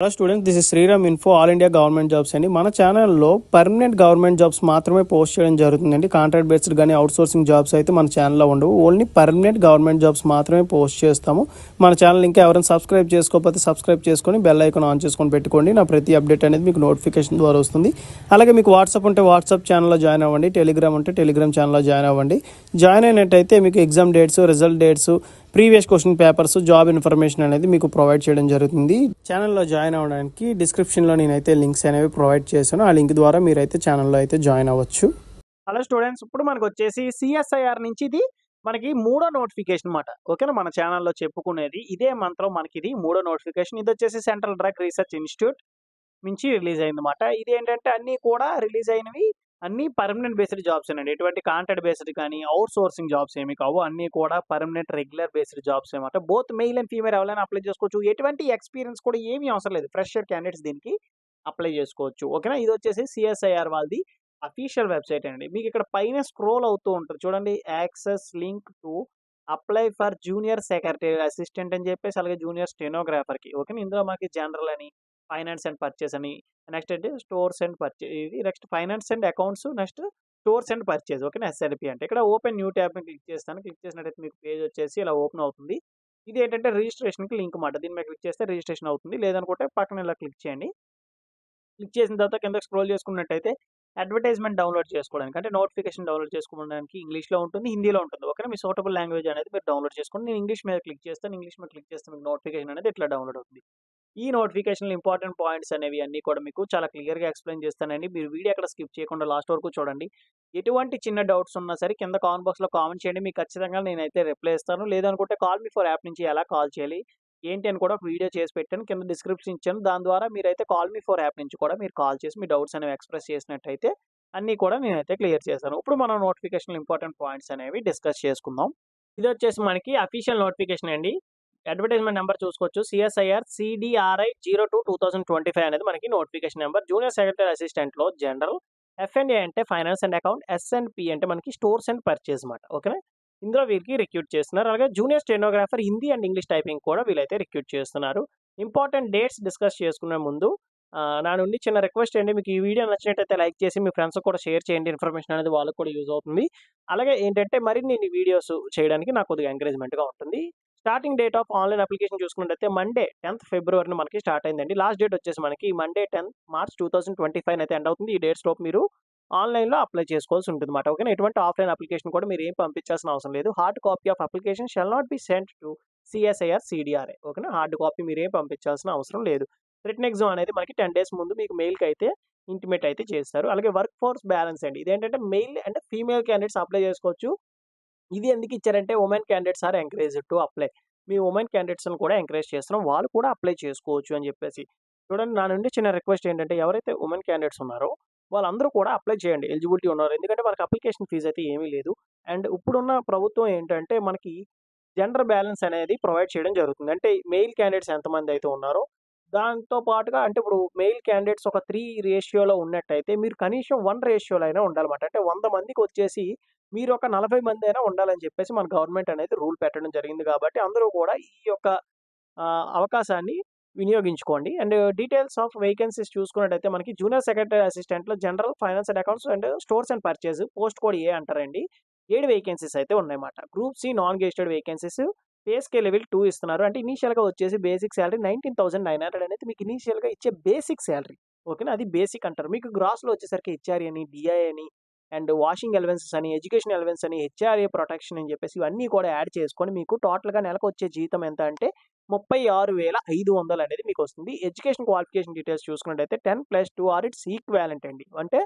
Hello students, this is Sriram info all India government jobs అండి. మన ఛానల్లో పర్మనెంట్ గవర్నమెంట్ జాబ్స్ మాత్రమే పోస్ట్ చేయడం జరుగుతుందండి. కాంట్రాక్ట్ బేస్డ్ కానీ అవుట్ సోర్సింగ్ జాబ్స్ అయితే మన ఛానల్లో ఉండవు. ఓన్లీ పర్మనెంట్ గవర్నమెంట్ జాబ్స్ మాత్రమే పోస్ట్ చేస్తాము. మన ఛానల్ ఇంకా ఎవరైనా సబ్స్క్రైబ్ చేసుకోకపోతే సబ్స్క్రైబ్ చేసుకొని బెల్ ఐకాన్ ఆన్ చేసుకొని పెట్టుకోండి. నా ప్రతి అప్డేట్ అనేది మీకు నోటిఫికేషన్ ద్వారా వస్తుంది. అలాగే మీకు వాట్సాప్ ఉంటే వాట్సాప్ ఛానల్లో జాయిన్ అవ్వండి, టెలిగ్రామ్ ఉంటే టెలిగ్రామ్ ఛానల్లో జాయిన్ అవ్వండి. జాయిన్ అయినట్టయితే మీకు exam dates, result dates, previous question papers, job information అనేది మీకు ప్రొవైడ్ చేయడం జరుగుతుంది. ఛానల్లో జాయిన్ అవ్వడానికి డిస్క్రిప్షన్లో నేనైతే లింక్స్ అనేవి ప్రొవైడ్ చేశాను. ఆ లింక్ ద్వారా మీరైతే ఛానల్లో అయితే జాయిన్ అవ్వచ్చు. హలో స్టూడెంట్స్, ఇప్పుడు మనకు వచ్చేసి సిఎస్ఐఆర్ నుంచి ఇది మనకి మూడో నోటిఫికేషన్ అనమాట. ఓకేనా, మన ఛానల్లో చెప్పుకునేది ఇదే మంత్రం. మనకి ఇది మూడో నోటిఫికేషన్. ఇది వచ్చేసి సెంట్రల్ డ్రగ్ రీసెర్చ్ ఇన్స్టిట్యూట్ నుంచి రిలీజ్ అయింది అనమాట. ఇది ఏంటంటే అన్నీ కూడా రిలీజ్ అయినవి అన్ని పర్మనెంట్ బేస్డ్ జాబ్స్ అండి. ఎటువంటి కాంట్రాక్ట్ బేస్డ్ కానీ అవుట్ సోర్సింగ్ జాబ్స్ ఏమి కావు. అన్నీ కూడా పర్మనెంట్ రెగ్యులర్ బేస్డ్ జాబ్స్ అనమాట. బోత్ మెయిల్ అండ్ ఫీమేల్ ఎవరైనా అప్లై చేసుకోవచ్చు. ఎటువంటి ఎక్స్పీరియన్స్ కూడా ఏమీ అవసరం లేదు. ఫ్రెషర్ క్యాండిడేట్స్ దీనికి అప్లై చేసుకోవచ్చు. ఓకేనా, ఇది వచ్చేసి సిఎస్ఐఆర్ వాళ్ళది అఫీషియల్ వెబ్సైట్ అండి. మీకు ఇక్కడ పైన స్క్రోల్ అవుతూ ఉంటుంది చూడండి, access link to apply for junior secretary assistant అని చెప్పేసి, అలాగే జూనియర్ స్టెనోగ్రాఫర్కి. ఓకే, ఇందులో మనకి జనరల్ అని, ఫైనాన్స్ అండ్ పర్చేస్ అని, నెక్స్ట్ అంటే స్టోర్స్ అండ్ పర్చేస్, ఇది next finance and accounts, next stores and purchase. Okay, SLP అంటే ఇక్కడ ఓపెన్ న్యూ ట్యాబ్ క్లిక్ చేస్తాను. క్లిక్ చేసినట్టయితే మీకు పేజ్ వచ్చేసి ఇలా ఓపెన్ అవుతుంది. ఇది ఏంటంటే రిజిస్ట్రేషన్కి లింక్ మాట. దీని మీద క్లిక్ చేస్తే రిజిస్ట్రేషన్ అవుతుంది. లేదనుకుంటే పక్కన ఇలా క్లిక్ చేయండి. క్లిక్ చేసిన తర్వాత కింద స్క్రోల్ చేసుకున్నట్టయితే అడ్వర్టైజ్మెంట్ డౌన్లోడ్ చేసుకోవడానికి, అంటే నోటిఫికేషన్ డౌన్లోడ్ చేసుకోవడానికి ఇంగ్లీష్లో ఉంటుంది, హిందీలో ఉంటుంది. ఓకే, మీ సూటబుల్ లాంగ్వేజ్ అనేది మీరు డౌన్లోడ్ చేసుకోండి. నేను ఇంగ్లీష్ మీద క్లిక్ చేస్తాను. ఇంగ్లీష్ మీద క్లిక్ చేస్తే మీకు నోటిఫికేషన్ అనేది ఇట్లా డౌన్లోడ్ అవుతుంది. ఈ నోటిఫికేషన్లో ఇంపార్టెంట్ పాయింట్స్ అనేవి అన్నీ కూడా మీకు చాలా క్లియర్గా ఎక్స్ప్లెయిన్ చేస్తానండి. మీరు వీడియో ఎక్కడ స్కిప్ చేయకుండా లాస్ట్ వరకు చూడండి. ఎటువంటి చిన్న డౌట్స్ ఉన్నా సరే కింద కామెంట్ బాక్స్లో కామెంట్ చేయండి. మీకు ఖచ్చితంగా నేనైతే రిప్లై ఇస్తాను. లేదనుకుంటే కాల్ మీ ఫర్ యాప్ నుంచి ఎలా కాల్ చేయాలి ఏంటి అని కూడా ఒక వీడియో చేసి పెట్టాను, కింద డిస్క్రిప్షన్ ఇచ్చాను. దాని ద్వారా మీరైతే కాల్ మీ ఫర్ యాప్ నుంచి కూడా మీరు కాల్ చేసి మీ డౌట్స్ అనేవి ఎక్స్ప్రెస్ చేసినట్టయితే అన్నీ కూడా నేనైతే క్లియర్ చేస్తాను. ఇప్పుడు మనం నోటిఫికేషన్ ఇంపార్టెంట్ పాయింట్స్ అనేవి డిస్కస్ చేసుకుందాం. ఇది వచ్చేసి మనకి అఫీషియల్ నోటిఫికేషన్ అండి. అడ్వర్టైజ్మెంట్ నెంబర్ చూసుకోవచ్చు, సిఎస్ఐఆర్ CDRI 02/2025 అనేది మనకి నోటిఫికేషన్ నెంబర్. జూనియర్ సెక్రటరీ అసిస్టెంట్లో జనరల్, FNA అంటే ఫైనాన్స్ అండ్ అకౌంట్, SNP అంటే మనకి స్టోర్స్ అండ్ పర్చేస్ అనమాట. ఓకేనా, ఇందులో వీరికి రిక్రూట్ చేస్తున్నారు. అలాగే junior stenographer Hindi and English typing కూడా వీళ్ళైతే రిక్రూట్ చేస్తున్నారు. ఇంపార్టెంట్ డేట్స్ డిస్కస్ చేసుకునే ముందు నా నుండి చిన్న రిక్వెస్ట్ అండి, మీకు ఈ వీడియో నచ్చినట్టయితే లైక్ చేసి మీ ఫ్రెండ్స్ కూడా షేర్ చేయండి. ఇన్ఫర్మేషన్ అనేది వాళ్ళకి కూడా యూజ్ అవుతుంది. అలాగే ఏంటంటే మరిన్ని వీడియోస్ చేయడానికి నాకు కొద్దిగా ఎంకరేజ్మెంట్గా ఉంటుంది. Starting date of online application చూసుకున్నట్టయితే మండే 10th ఫిబ్రవరిని మనకి స్టార్ట్ అయిందండి. లాస్ట్ డేట్ వచ్చేసి మనకి మండే 10th మార్చ్ 2025 అయితే ఎండ్ అవుతుంది. ఈ డేట్స్ లోపు మీరు ఆన్లైన్లో అప్లై చేసుకోవాల్సి ఉంటుంది అనమాట. ఓకేనా, ఎటువంటి ఆఫ్లైన్ అప్లికేషన్ కూడా మీరు ఏం పంపించాల్సిన అవసరం లేదు. Hard copy of application shall not be sent to CSIR CDRI. ఓకేనా, హార్డ్ కాపీ మీరు ఏం పంపించాల్సిన అవసరం లేదు. రిటన్ ఎగ్జామ్ అనేది మనకి 10 days ముందు మీకు మెయిల్కి అయితే ఇంటిమేట్ అయితే చేస్తారు. అలాగే వర్క్ ఫోర్స్ బ్యాలెన్స్ అండి. ఇదేంటంటే మెయిల్ అంటే ఫీమేల్ క్యాండిడేట్స్ అప్లై చేసుకోవచ్చు. ఇది ఎందుకు ఇచ్చారంటే women candidates are encouraged to apply. మీ ఉమెన్ క్యాండిడేట్స్ని కూడా ఎంకరేజ్ చేస్తున్నాం, వాళ్ళు కూడా అప్లై చేసుకోవచ్చు అని చెప్పేసి. చూడండి, నా నుండి చిన్న రిక్వెస్ట్ ఏంటంటే ఎవరైతే ఉమెన్ క్యాండిడేట్స్ ఉన్నారో వాళ్ళందరూ కూడా అప్లై చేయండి, ఎలిజిబిలిటీ ఉన్నారు. ఎందుకంటే వాళ్ళకి అప్లికేషన్ ఫీజు అయితే ఏమీ లేదు. అండ్ ఇప్పుడున్న ప్రభుత్వం ఏంటంటే మనకి జెండర్ బ్యాలెన్స్ అనేది ప్రొవైడ్ చేయడం జరుగుతుంది. అంటే మెయిల్ క్యాండిడేట్స్ ఎంతమంది అయితే ఉన్నారో దాంతో పాటుగా, అంటే ఇప్పుడు మెయిల్ క్యాండిడేట్స్ ఒక 3 రేషియోలో ఉన్నట్టయితే మీరు కనీసం 1 రేషియోలో అయినా ఉండాలన్నమాట. అంటే 100 మందికి వచ్చేసి మీరు ఒక 40 మంది అయినా ఉండాలని చెప్పేసి మన గవర్నమెంట్ అనేది రూల్ పెట్టడం జరిగింది. కాబట్టి అందరూ కూడా ఈ యొక్క అవకాశాన్ని వినియోగించుకోండి. అండ్ డీటెయిల్స్ ఆఫ్ వేకెన్సీస్ చూసుకున్నట్టయితే మనకి జూనియర్ సెక్రటరీ అసిస్టెంట్లో general, finance and accounts and stores and purchase, post code A అంటారండి. 7 వేకెన్సీస్ అయితే ఉన్నాయన్నమాట. Group C non gazetted vacancies, pay scale level 2 ఇస్తున్నారు. అంటే ఇనీషియల్గా వచ్చేసి బేసిక్ శాలరీ 19,900 అనేది మీకు ఇనీషియల్గా ఇచ్చే బేసిక్ శాలరీ. ఓకేనా, అది బేసిక్ అంటారు. మీకు గ్రాస్లో వచ్చేసరికి HRA అని, DI అని, అండ్ వాషింగ్ అలవెన్సెస్ అని, ఎడ్యుకేషన్ అలవెన్స్ అని, HRA ప్రొటెక్షన్ అని చెప్పేసి ఇవన్నీ కూడా యాడ్ చేసుకొని మీకు టోటల్గా నెలకు వచ్చే జీతం ఎంత అంటే 36,500 అనేది మీకు వస్తుంది. ఎడ్యుకేషన్ క్వాలిఫికేషన్ డీటెయిల్స్ చూసుకున్నట్టయితే 10+2 ఆర్ ఇట్స్ ఈక్వాలెంట్ అండి. అంటే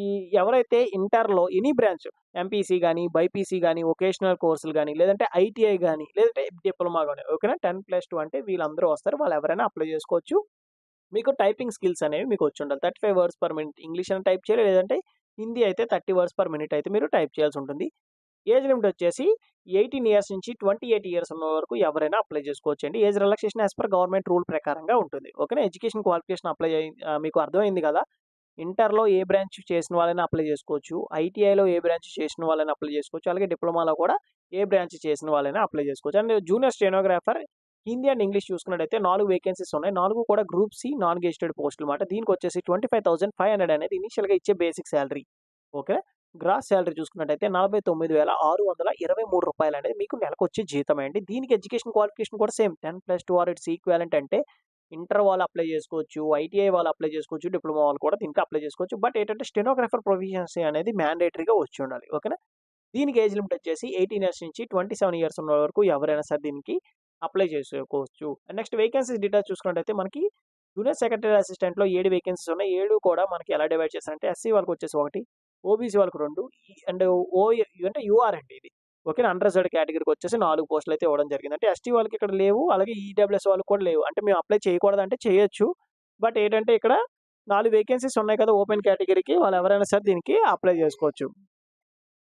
ఈ ఎవరైతే ఇంటర్లో ఎనీ బ్రాంచ్ MPC కానీ, బైపీసీ కానీ, వొకేషనల్ కోర్సులు కానీ, లేదంటే ITI కానీ, లేదంటే డిప్లొమా కానీ, ఓకేనా, 10+2 అంటే వీళ్ళందరూ వస్తారు. వాళ్ళు ఎవరైనా అప్లై చేసుకోవచ్చు. మీకు టైపింగ్ స్కిల్స్ అనేవి మీకు వచ్చి ఉండాలి. 35 words per minute ఇంగ్లీష్ అని టైప్ చేయాలి, లేదంటే హిందీ అయితే 30 words per minute అయితే మీరు టైప్ చేయాల్సి ఉంటుంది. ఏజ్ లిమిట్ వచ్చేసి 18 years నుంచి 28 years ఉన్న వరకు ఎవరైనా అప్లై చేసుకోవచ్చు అండి. Age relaxation as per government rule ప్రకారంగా ఉంటుంది. ఓకేనా, ఎడ్యుకేషన్ క్వాలిఫికేషన్ మీకు అర్థమైంది కదా. ఇంటర్లో ఏ బ్రాంచ్ చేసిన వాళ్ళైనా అప్లై చేసుకోవచ్చు. ITIలో ఏ బ్రాంచ్ చేసిన వాళ్ళైనా అప్లై చేసుకోవచ్చు. అలాగే డిప్లొమాలో కూడా ఏ బ్రాంచ్ చేసిన వాళ్ళైనా అప్లై చేసుకోవచ్చు. And junior stenographer Hindi and English చూసుకున్నట్టయితే 4 వేకెన్సీస్ ఉన్నాయి. 4 కూడా గ్రూప్ సి నాన్ గెజిటెడ్ పోస్టులు మాట. దీనికొచ్చేసి 25,500 అనేది ఇనీషియల్‌గా ఇచ్చే basic salary. Okay. Gross salary చూసుకున్నట్టయితే రూ. 49,623 అనేది మీకు నెలకొచ్చే జీతమే అండి. దీనికి ఎడ్యుకేషన్ క్వాలిఫికేషన్ కూడా సేమ్ 10+2 ఆర్ ఇట్స్ ఈక్వివాలెంట్ అంటే ఇంటర్ వాళ్ళు అప్లై చేసుకోవచ్చు, ఐటీఐ వాళ్ళు అప్లై చేసుకోవచ్చు, డిప్లొమా వాళ్ళు కూడా దీనికి అప్లై చేసుకోవచ్చు. బట్ ఏంటంటే స్టెనోగ్రాఫర్ ప్రొఫిషియన్సీ అనేది మ్యాండేటరీగా వచ్చి ఉండాలి. ఓకేనా. దీనికి ఏజ్ లిమిట్ వచ్చేసి 18 ఇయర్స్ నుంచి 27 ఇయర్స్ ఉన్న వరకు ఎవరైనా సరే దీనికి అప్లై చేసుకోవచ్చు. నెక్స్ట్ వేకెన్సీస్ డీటెయిల్స్ చూసుకున్నట్టయితే మనకి జూనియర్ సెక్రటరీ అసిస్టెంట్‌లో 7 వేకెన్సీస్ ఉన్నాయి. 7 కూడా మనకి ఎలా డివైడ్ చేశారంటే ఎస్సీ వాళ్ళకి వచ్చేసి 1, ఓబీసీ వాళ్ళకి 2 అండ్ అంటే యూఆర్ అండి ఇది. ఓకేనా. అన్‌రిజర్వ్డ్ కేటగిరీకి వచ్చేసి 4 పోస్టులు అయితే ఇవ్వడం జరిగింది. అంటే ఎస్టీ వాళ్ళకి ఇక్కడ లేవు. అలాగే ఈడబ్ల్యూఎస్ వాళ్ళకి కూడా లేవు. అంటే మేము అప్లై చేయకూడదంటే చేయొచ్చు. బట్ ఏంటంటే ఇక్కడ 4 వేకెన్సీస్ ఉన్నాయి కదా ఓపెన్ కేటగిరీకి వాళ్ళు ఎవరైనా సరే దీనికి అప్లై చేసుకోవచ్చు.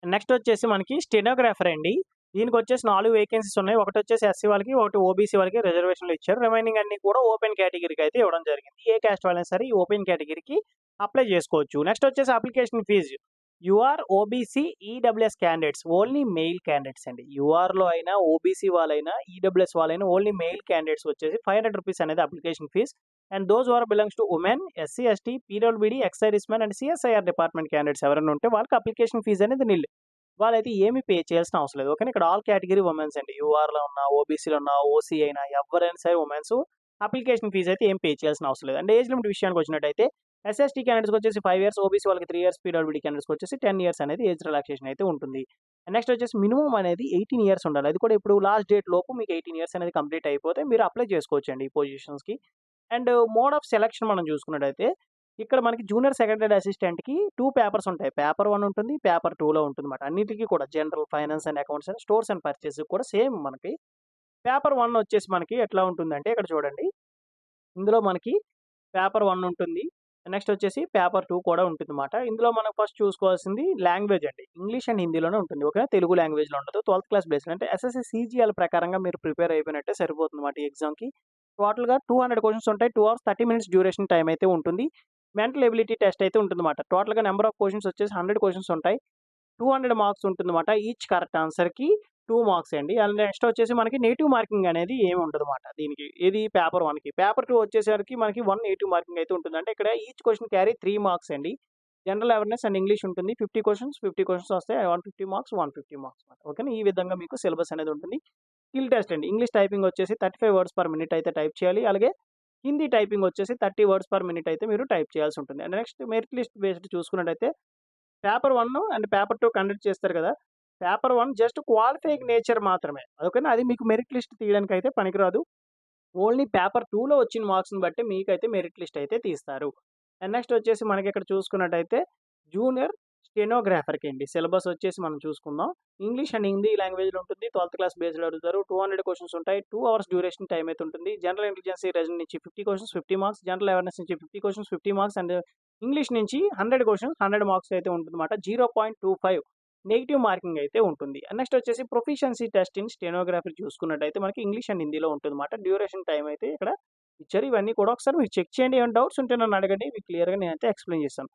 నెక్స్ట్ వచ్చేసి మనకి స్టెనోగ్రాఫర్ అండి. దీనికొచ్చేసి 4 వేకెన్సీస్ ఉన్నాయి. ఒకటొచ్చేసి ఎస్సీ వాళ్ళకి, ఒకటి ఓబీసీ వాళ్ళకి రిజర్వేషన్‌లో ఇచ్చారు. రిమైనింగ్ అన్నీ కూడా ఓపెన్ కేటగిరీకి అయితే ఇవ్వడం జరిగింది. ఏ క్యాస్ట్ వాళ్ళైనా సరే ఈ ఓపెన్ కేటగిరీకి అప్లై చేసుకోవచ్చు. నెక్స్ట్ వచ్చేసి application fee. UR, OBC, EWS candidates only male candidates అండి. యూఆర్‌లో అయినా, ఓబీసీ వాళ్ళైనా, ఈడబ్ల్యూఎస్ వాళ్ళైనా ఓన్లీ మెయిల్ క్యాండిడేట్స్ వచ్చేసి రూ. 500 అనేది application fee. And those who are belongs to women, SC, ST, పీడబ్ల్యూబీడీ, ex service men and CSIR department candidates ఎవరైనా ఉంటే వాళ్ళకి అప్లికేషన్ ఫీజ్ అనేది నిల్. వాళ్ళైతే ఏమి పే చేయాల్సిన అవసరం లేదు. ఓకేనా. ఇక్కడ ఆల్ కేటగిరీ ఉమెన్స్ అండి. యూఆర్‌లో ఉన్నా, ఓబీసీలో ఉన్నా, ఓసీ అయినా ఎవరైనా సరే ఉమెన్స్ అప్లికేషన్ ఫీజ్ అయితే ఏం పే చేయాల్సిన అవసరం లేదు. అండ్ ఏజ్ లిమిట్ విషయానికి వచ్చినట్టయితే ఎస్ఎస్టీ క్యాండిడేట్స్‌కి వచ్చేసి 5 ఇయర్స్, ఓబీసీ వాళ్ళకి 3 ఇయర్స్, పీడబ్ల్యూడీ క్యాండిడేట్స్‌కి వచ్చేసి 10 ఇయర్స్ అనేది ఏజ్ రిలాక్సేషన్ అయితే ఉంటుంది. నెక్స్ట్ వచ్చేసి మినిమమ్ అనేది 18 ఇయర్స్ ఉండాలి. అది కూడా ఇప్పుడు లాస్ట్ డేట్ లోపు మీకు 18 ఇయర్స్ అనేది కంప్లీట్ అయిపోతే మీరు అప్లై చేసుకోవచ్చండి ఈ పొజిషన్స్‌కి. అండ్ మోడ్ ఆఫ్ సెలక్షన్ మనం చూసుకున్నట్టయితే ఇక్కడ మనకి జూనియర్ సెక్రటరీ అసిస్టెంట్‌కి 2 పేపర్స్ ఉంటాయి. పేపర్ 1 ఉంటుంది. పేపర్ 2లో ఉంటుందన్నమాట. అన్నిటికి కూడా general, finance and accounts and stores and purchase కూడా సేమ్ మనకి. పేపర్ 1 వచ్చేసి మనకి ఎట్లా ఉంటుందంటే ఇక్కడ చూడండి. ఇందులో మనకి పేపర్ 1 ఉంటుంది. నెక్స్ట్ వచ్చేసి పేపర్ 2 కూడా ఉంటుందన్నమాట. ఇందులో మనం ఫస్ట్ చూసుకోవాల్సింది లాంగ్వేజ్ అండి. ఇంగ్లీష్ అండ్ హిందీలోనే ఉంటుంది. ఓకేనా. తెలుగు లాంగ్వేజ్‌లో ఉండదు. 12th క్లాస్ బేస్డ్ అంటే ఎస్ఎస్‌సి సీజీఎల్ ప్రకారంగా మీరు ప్రిపేర్ అయిపోయినట్టే సరిపోతుందన్నమాట ఈ ఎగ్జామ్‌కి. టోటల్‌గా 200 క్వెషన్స్ ఉంటాయి. 2 అవర్స్ 30 మినిట్స్ డ్యూరేషన్ టైమ్ అయితే ఉంటుంది. మెంటల్ ఎబిలిటీ టెస్ట్ అయితే ఉంటుందన్నమాట. టోటల్‌గా నంబర్ ఆఫ్ క్వెషన్స్ వచ్చేసి 100 క్వెషన్స్ ఉంటాయి. 200 మార్క్స్ ఉంటుందన్నమాట. ఈచ్ కరెక్ట్ ఆన్సర్‌కి 2 మార్క్స్ అండి. అండ్ నెక్స్ట్ వచ్చేసి మనకి నెగెటివ్ మార్కింగ్ అనేది ఏమి ఉండదన్నమాట దీనికి. ఇది పేపర్ 1కి. పేపర్ 2 వచ్చేసరికి మనకి 1 నెగెటివ్ మార్కింగ్ అయితే ఉంటుంది. అంటే ఇక్కడ ఈచ్ క్వెషన్ క్యారీ 3 మార్క్స్ అండి. జనరల్ అవేర్‌నెస్ అండ్ ఇంగ్లీష్ ఉంటుంది. 50 క్వెషన్స్ వస్తాయి. 150 మార్క్స్, 150 మార్క్స్ మాట. ఓకేనా. ఈ విధంగా మీకు సిలబస్ అనేది ఉంటుంది. స్కిల్ టెస్ట్ అండి. ఇంగ్లీష్ టైపింగ్ వచ్చేసి 35 వర్డ్స్ పర్ మినిట్ అయితే టైప్ చేయాలి. అలాగే హిందీ టైపింగ్ వచ్చేసి 30 వర్డ్స్ పర్ మినిట్ అయితే మీరు టైప్ చేయాల్సి ఉంటుంది. And next merit list based చూసుకున్నట్టయితే పేపర్ 1 అండ్ పేపర్ 2 కండక్ట్ చేస్తారు కదా! పేపర్ 1 జస్ట్ క్వాలిఫైయింగ్ నేచర్ మాత్రమే. ఓకేనా. అది మీకు మెరిట్ లిస్ట్ తీయడానికి అయితే పనికిరాదు. ఓన్లీ పేపర్ 2లో వచ్చిన మార్క్స్‌ని బట్టి మీకైతే మెరిట్ లిస్ట్ అయితే తీస్తారు. అండ్ నెక్స్ట్ వచ్చేసి మనకి ఇక్కడ చూసుకున్నట్టయితే జూనియర్ స్టెనోగ్రాఫర్‌కి అండి. సిలబస్ వచ్చేసి మనం చూసుకుందాం. ఇంగ్లీష్ అండ్ హిందీ లాంగ్వేజ్‌లో ఉంటుంది. 12th క్లాస్ బేస్డ్ అడుగుతారు. 200 క్వెషన్స్ ఉంటాయి. 2 అవర్స్ డ్యూరేషన్ టైమ్ అయితే ఉంటుంది. జనరల్ ఇంటెలిజెన్స్ రీజనింగ్ నుంచి 50 క్వెషన్స్ 50 మార్క్స్, జనరల్ అవేర్‌నెస్ నుంచి 50 క్వెషన్స్ 50 మార్క్స్ అండ్ ఇంగ్లీష్ నుంచి 100 క్వెషన్స్ 100 మార్క్స్ అయితే ఉంటుందన్నమాట. 0.25 నెగెటివ్ మార్కింగ్ అయితే ఉంటుంది. అండ్ నెక్స్ట్ వచ్చేసి ప్రొఫిషియన్సీ టెస్ట్ ఇన్ స్టెనోగ్రఫీ చూసుకున్నట్టయితే మనకి ఇంగ్లీష్ అండ్ హిందీలో ఉంటుందన్నమాట. డ్యూరేషన్ టైమ్ అయితే ఇక్కడ ఇచ్చారు. ఇవన్నీ కూడా ఒకసారి మీరు చెక్ చేయండి. ఏమైనా డౌట్స్ ఉంటే నన్ను అడగండి. మీకు క్లియర్‌గా నేనైతే ఎక్స్‌ప్లెయిన్ చేస్తాను.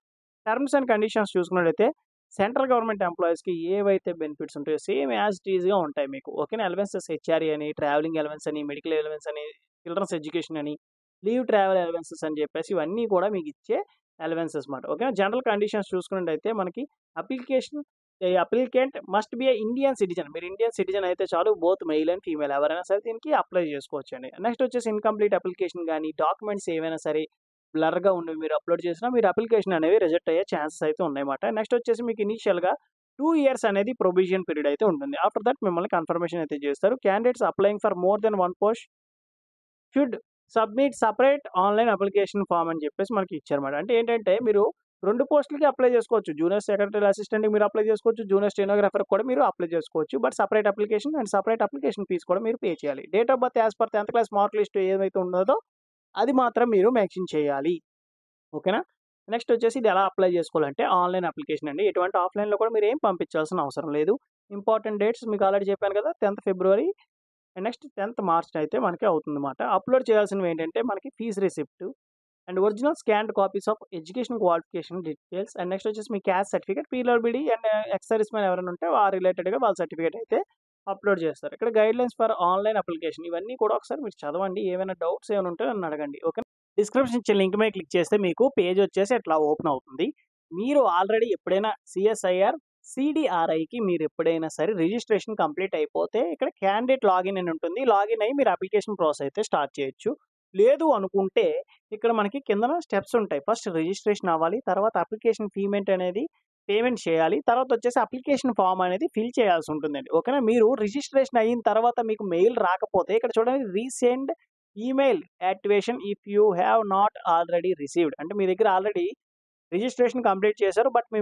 టర్మ్స్ అండ్ కండిషన్స్ చూసుకున్నట్టయితే సెంట్రల్ గవర్నమెంట్ ఎంప్లాయీస్‌కి ఏవైతే బెనిఫిట్స్ ఉంటాయో సేమ్ యాజ్ ఇట్ ఈస్‌గా ఉంటాయి మీకు. ఓకేనా. అలవెన్సెస్ హెచ్ఆర్ఏ అని, ట్రావెలింగ్ అలవెన్స్ అని, మెడికల్ అలవెన్స్ అని, చిల్డ్రన్స్ ఎడ్యుకేషన్ అని, లీవ్ ట్రావెల్ అలవెన్సెస్ అని చెప్పేసి ఇవన్నీ కూడా మీకు ఇచ్చే అలవెన్సెస్ మాట. ఓకేనా. జనరల్ కండిషన్స్ చూసుకున్నట్టయితే మనకి applicant must be A Indian citizen. మీరు ఇండియన్ సిటిజన్ అయితే చాలు. బోత్ మెయిల్ అండ్ ఫీమేల్ ఎవరైనా సరే దీనికి అప్లై చేసుకోవచ్చండి. నెక్స్ట్ వచ్చేసి ఇన్‌కంప్లీట్ అప్లికేషన్ గాని, డాక్యుమెంట్స్ ఏవైనా సరే బ్లర్‌గా ఉన్నవి మీరు అప్లోడ్ చేసినా మీరు అప్లికేషన్ అనేవి రిజెక్ట్ అయ్యే ఛాన్సెస్ అయితే ఉన్నాయన్నమాట. నెక్స్ట్ వచ్చేసి మీకు ఇనీషియల్‌గా 2 ఇయర్స్ అనేది ప్రొవిజన్ పీరియడ్ అయితే ఉంటుంది. ఆఫ్టర్ దట్ మిమ్మల్ని కన్ఫర్మేషన్ అయితే చేస్తారు. Candidates applying for more than 1 post should submit separate online application form అని చెప్పేసి మనకి ఇచ్చారన్నమాట. అంటే ఏంటంటే మీరు 2 పోస్టులకి అప్లై చేసుకోవచ్చు. జూనియర్ సెక్రటరీ అసిస్టెంట్‌కి మీరు అప్లై చేసుకోవచ్చు. జూనియర్ స్టెనోగ్రాఫర్‌కి కూడా మీరు అప్లై చేసుకోవచ్చు. But separate application and separate application fees కూడా మీరు పే చేయాలి. Date of birth as per 10th class mark list ఏదైతే ఉన్నదో అది మాత్రం మీరు మెన్షన్ చేయాలి. ఓకేనా. నెక్స్ట్ వచ్చేసి ఇది ఎలా అప్లై చేసుకోవాలంటే ఆన్‌లైన్ అప్లికేషన్ అండి. ఎటువంటి ఆఫ్‌లైన్‌లో కూడా మీరు ఏం పంపించాల్సిన అవసరం లేదు. ఇంపార్టెంట్ డేట్స్ మీకు ఆల్రెడీ చెప్పాను కదా! 10th February and next 10th March అయితే మనకి అవుతుందన్నమాట. అప్లోడ్ చేయాల్సినవి ఏంటంటే మనకి fees receipt and original scanned copies of education qualification details and next వచ్చేసి మీ caste certificate, PWD and ex service man ఎవరైనా ఉంటే ఆ రిలేటెడ్‌గా వాళ్ళ సర్టిఫికేట్ అయితే అప్లోడ్ చేస్తారు. ఇక్కడ గైడ్‌లైన్స్ ఫర్ ఆన్‌లైన్ అప్లికేషన్ ఇవన్నీ కూడా ఒకసారి మీరు చదవండి. ఏమైనా డౌట్స్ ఏమైనా ఉంటే నన్ను అడగండి. ఓకే. డిస్క్రిప్షన్ ఇచ్చే లింక్ మీద క్లిక్ చేస్తే మీకు పేజ్ వచ్చేసి ఇట్లా ఓపెన్ అవుతుంది. మీరు ఆల్రెడీ ఎప్పుడైనా సీఎస్ఐఆర్, సీడీఆర్ఐకి మీరు ఎప్పుడైనా సరే రిజిస్ట్రేషన్ కంప్లీట్ అయిపోతే ఇక్కడ క్యాండిడేట్ లాగిన్ అని ఉంటుంది. లాగిన్ అయ్యి మీరు అప్లికేషన్ ప్రాసెస్ అయితే స్టార్ట్ చేయొచ్చు. లేదు అనుకుంటే ఇక్కడ మనకి కిందన స్టెప్స్ ఉంటాయి. ఫస్ట్ రిజిస్ట్రేషన్ అవ్వాలి. తర్వాత అప్లికేషన్ పేమెంట్ చేయాలి. తర్వాత వచ్చేసి అప్లికేషన్ ఫార్మ్ అనేది ఫిల్ చేయాల్సి ఉంటుందండి. ఓకేనా. మీరు రిజిస్ట్రేషన్ అయిన తర్వాత మీకు మెయిల్ రాకపోతే ఇక్కడ చూడండి resend email activation if you have not already received అంటే మీ దగ్గర ఆల్రెడీ రిజిస్ట్రేషన్ కంప్లీట్ చేశారు. బట్ మీ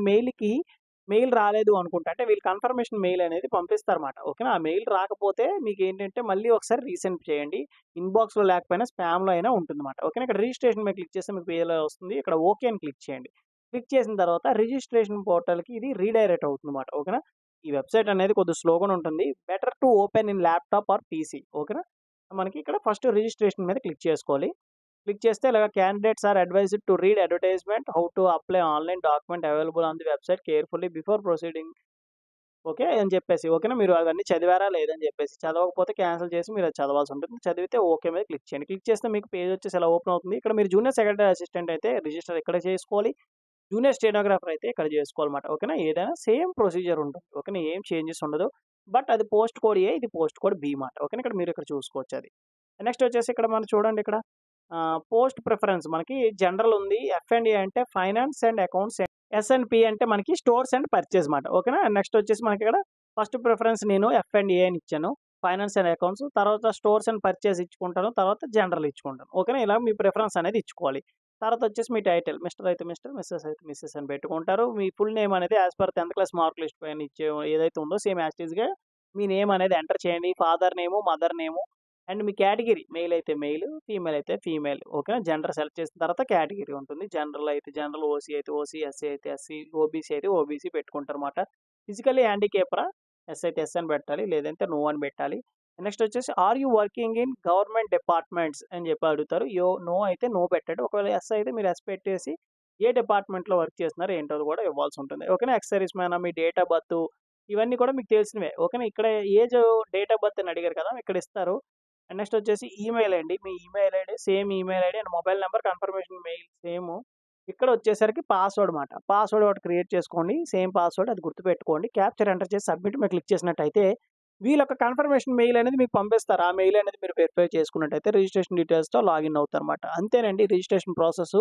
మెయిల్ రాలేదు అనుకుంటే అంటే వీళ్ళు కన్ఫర్మేషన్ మెయిల్ అనేది పంపిస్తారన్నమాట. ఓకేనా. ఆ మెయిల్ రాకపోతే మీకేంటంటే మళ్ళీ ఒకసారి రీసెండ్ చేయండి. ఇన్‌బాక్స్‌లో లేకపోయినా స్పామ్‌లో అయినా ఉంటుందన్నమాట. ఓకేనా. ఇక్కడ రిజిస్ట్రేషన్ మీద క్లిక్ చేస్తే మీకు పేజ్‌లో వస్తుంది. ఇక్కడ ఓకే అని క్లిక్ చేయండి. క్లిక్ చేసిన తర్వాత రిజిస్ట్రేషన్ పోర్టల్‌కి ఇది రీడైరెక్ట్ అవుతుందన్నమాట. ఓకేనా. ఈ వెబ్‌సైట్ అనేది కొద్దిగా స్లోగానే ఉంటుంది. Better to open in laptop or PC. ఓకేనా. మనకి ఇక్కడ ఫస్ట్ రిజిస్ట్రేషన్ మీద క్లిక్ చేసుకోవాలి. క్లిక్ చేస్తే ఇలాగ candidates are advised to read advertisement how to apply online document available on the website carefully before proceeding. Okay అని చెప్పేసి. ఓకేనా. మీరు అవన్నీ చదివారా లేదని చెప్పేసి. చదవకపోతే క్యాన్సిల్ చేసి మీరు అది చదవాల్సి ఉంటుంది. చదివితే ఓకే మీద క్లిక్ చేయండి. క్లిక్ చేస్తే మీకు పేజ్ వచ్చేసి ఇలా ఓపెన్ అవుతుంది. ఇక్కడ మీరు జూనియర్ సెక్రటరీ అసిస్టెంట్ అయితే రిజిస్టర్ ఇక్కడ చేసుకోవాలి. జూనియర్ స్టెనోగ్రాఫర్ అయితే ఇక్కడ చేసుకోవాలన్నమాట. ఓకేనా. ఏదైనా సేమ్ ప్రొసీజర్ ఉంటుంది. ఓకేనా. ఏం చేంజెస్ ఉండదు. బట్ అది పోస్ట్ కోడ్ ఏ, ఇది పోస్ట్ కోడ్ బి మాట. ఓకేనా. ఇక్కడ మీరు ఇక్కడ చూసుకోవచ్చు అది. నెక్స్ట్ వచ్చేసి ఇక్కడ మనం చూడండి ఇక్కడ పోస్ట్ ప్రిఫరెన్స్ మనకి జనరల్ ఉంది. ఎఫ్&ఏ అంటే ఫైనాన్స్ అండ్ అకౌంట్స్. ఎస్&పి అంటే మనకి స్టోర్స్ అండ్ పర్చేజ్ మాట. ఓకేనా. నెక్స్ట్ వచ్చేసి మనకి ఇక్కడ ఫస్ట్ ప్రిఫరెన్స్ నేను ఎఫ్&ఏ అని ఇచ్చాను. Finance and accounts. తర్వాత స్టోర్స్ అండ్ పర్చేజ్ ఇచ్చుకుంటాను. తర్వాత జనరల్ ఇచ్చుకుంటాను. ఓకేనా. ఇలా మీ ప్రిఫరెన్స్ అనేది ఇచ్చుకోవాలి. తర్వాత వచ్చేసి మీ టైటిల్ మిస్టర్ అయితే మిస్టర్, మిసెస్ అయితే మిసెస్ అని పెట్టుకుంటారు. మీ ఫుల్ నేమ్ అనేది as per 10th class mark list పైన ఇచ్చే ఏదైతే ఉందో సేమ్ యాజ్ టీజ్‌గా మీ నేమ్ అనేది ఎంటర్ చేయండి. Father name, mother name and me category mail అయితే మెయిల్, ఫీమేల్ అయితే ఫీమేల్. ఓకేనా. జెండర్ సెలెక్ట్ చేసిన తర్వాత కేటగిరీ ఉంటుంది. జనరల్ అయితే జనరల్, ఓసీ అయితే ఓసీ, ఎస్సీ అయితే ఎస్సీ, ఓబీసీ అయితే ఓబీసీ పెట్టుకుంటారన్నమాట. ఫిజికల్లీ హ్యాండిక్యాప్రా ఎస్ అయితే ఎస్ అని పెట్టాలి. లేదంటే నో అని పెట్టాలి. నెక్స్ట్ వచ్చేసి are you working in government departments అని చెప్పి అడుగుతారు. నో అయితే నో పెట్టండి. ఒకవేళ ఎస్ అయితే మీరు ఎస్ పెట్టేసి ఏ డిపార్ట్మెంట్‌లో వర్క్ చేస్తున్నారు ఏంటో కూడా ఇవ్వాల్సి ఉంటుంది. ఓకేనా. ఎక్స్ సర్వీస్ మ్యానా, మీ డేట్ ఆఫ్ బర్త్ ఇవన్నీ కూడా మీకు తెలిసినవే. ఓకేనా. ఇక్కడ ఏజ్, డేట్ ఆఫ్ బర్త్ అని అడిగారు కదా ఇక్కడ ఇస్తారు. అండ్ నెక్స్ట్ వచ్చేసి ఈమెయిల్ అండి. మీ email ID same email ID and mobile number confirmation mail same. ఇక్కడ వచ్చేసరికి పాస్వర్డ్ మాట. పాస్వర్డ్ ఒకటి క్రియేట్ చేసుకోండి. సేమ్ పాస్వర్డ్ అది గుర్తుపెట్టుకోండి. క్యాప్చర్ ఎంటర్ చేసి సబ్మిట్ మీద క్లిక్ చేసినట్టయితే వీళ్ళొక కన్ఫర్మేషన్ మెయిల్ అనేది మీకు పంపిస్తారు. ఆ మెయిల్ అనేది మీరు వెరిఫై చేసుకున్నట్టయితే రిజిస్ట్రేషన్ డీటెయిల్స్‌తో లాగిన్ అవుతారన్నమాట. అంతేనండి registration process.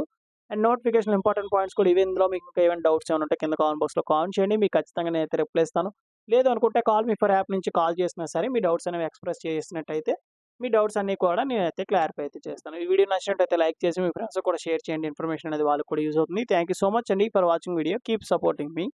And notification important points కూడా ఇవి. ఇందులో మీకు ఇంకా ఏమైనా డౌట్స్ ఏమైనా ఉంటే కింద కామెంట్ బాక్స్‌లో కామెంట్ చేయండి. మీకు ఖచ్చితంగా నేనైతే రిప్లై ఇస్తాను. లేదు అనుకుంటే కాల్ మీ ఫర్ యాప్ నుంచి కాల్ చేసినా సరే మీ డౌట్స్ అనేవి ఎక్స్‌ప్రెస్ చేసినట్టయితే మీ డౌట్స్ అన్నీ కూడా నేనైతే క్లారిఫై అయితే చేస్తాను. ఈ వీడియో నచ్చినట్టయితే లైక్ చేసి మీ ఫ్రెండ్స్‌కి కూడా షేర్ చేయండి. ఇన్ఫర్మేషన్ అనేది వాళ్ళకి కూడా యూజ్ అవుతుంది. థాంక్ యూ సో మచ్ అండి for watching video. Keep supporting me.